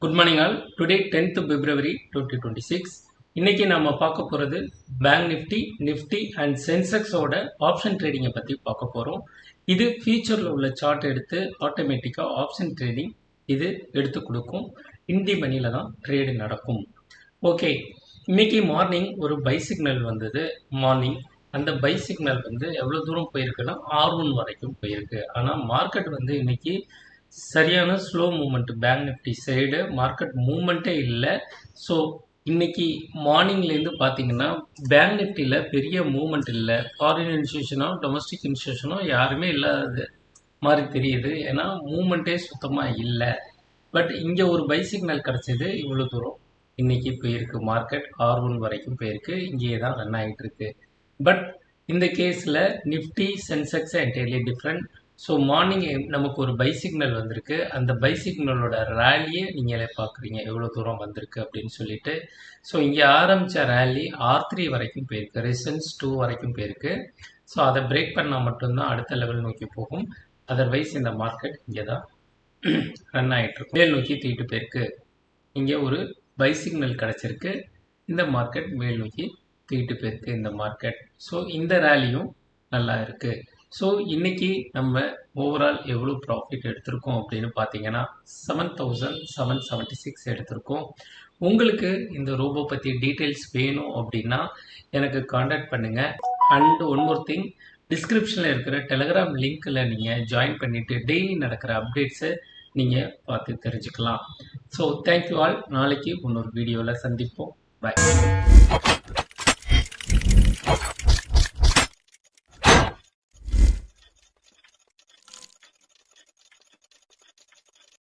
Good morning all. Today 10th February 2026. இன்னைக்கு நாம பார்க்க போறது பேங்க் நிஃப்டி அண்ட் சென்செக்ஸோட ஆப்ஷன் ட்ரேடிங்கை பத்தி பார்க்க போறோம். இது ஃபியூச்சர்ல உள்ள சார்ட் எடுத்து ஆட்டோமேட்டிக்கா ஆப்ஷன் ட்ரேடிங் இது எடுத்து கொடுக்கும். இந்தி மணில தான் ட்ரேடு நடக்கும். ஓகே, இன்னைக்கு மார்னிங் ஒரு பை சிக்னல் வந்தது. மார்னிங் அந்த பை சிக்னல் வந்து எவ்வளவு தூரம் போயிருக்குன்னா R1 வரைக்கும் போயிருக்கு. ஆனா மார்க்கெட் வந்து இன்னைக்கு சரியான slow moment, bank Nifty side market மூமெண்ட்டே இல்லை. ஸோ இன்னைக்கு மார்னிங்லேருந்து பார்த்தீங்கன்னா பேங்க் நிஃப்டியில் பெரிய மூமெண்ட் இல்லை. ஃபாரின் இன்ஸ்டியூஷனோ டொமஸ்டிக் இன்ஸ்டியூஷனோ யாருமே இல்லாதது மாதிரி தெரியுது. ஏன்னா மூமெண்ட்டே சுத்தமாக இல்லை. பட் இங்கே ஒரு பை சிக்னல் கிடச்சிது. இவ்வளோ தூரம் இன்னைக்கு போயிருக்கு. மார்க்கெட் R1 வரைக்கும் போயிருக்கு. இங்கேயே தான் ரன் ஆகிட்டு இருக்கு. பட் இந்த கேஸில் Nifty Sensex entirely different. So morning நமக்கு ஒரு பை சிக்னல் வந்திருக்கு. அந்த பை சிக்னலோட ரேலியை நீங்களே பார்க்குறீங்க எவ்வளோ தூரம் வந்திருக்கு அப்படின்னு சொல்லிட்டு. ஸோ இங்கே ஆரம்பித்த ரேலி R3 வரைக்கும் போயிருக்கு, ரெசிஸ்டன்ஸ் 2 வரைக்கும் போயிருக்கு. ஸோ அதை பிரேக் பண்ணால் மட்டும்தான் அடுத்த லெவல் நோக்கி போகும். அதர்வைஸ் இந்த மார்க்கெட் இங்கே தான் ரன் ஆகிட்டு இருக்கும். மேல் நோக்கி தூக்கிட்டு போயிருக்கு. இங்கே ஒரு பை சிக்னல் கிடச்சிருக்கு. இந்த மார்க்கெட் மேல் நோக்கி தூக்கிட்டு போயிருக்கு இந்த மார்க்கெட். ஸோ இந்த ரேலியும் நல்லா இருக்குது. ஸோ இன்னைக்கு நம்ம ஓவரால் எவ்வளோ ப்ராஃபிட் எடுத்திருக்கோம் அப்படின்னு பார்த்தீங்கன்னா 7,776 எடுத்திருக்கோம். உங்களுக்கு இந்த ரோபோ பற்றி டீட்டெயில்ஸ் வேணும் அப்படின்னா எனக்கு காண்டாக்ட் பண்ணுங்கள். அண்ட் ஒன் மோர் திங், டிஸ்கிரிப்ஷனில் இருக்கிற டெலகிராம் லிங்க்கில் நீங்கள் ஜாயின் பண்ணிவிட்டு டெய்லி நடக்கிற அப்டேட்ஸை நீங்கள் பார்த்து தெரிஞ்சுக்கலாம். So thank you all. நாளைக்கு இன்னொரு வீடியோவில் சந்திப்போம். பாய்.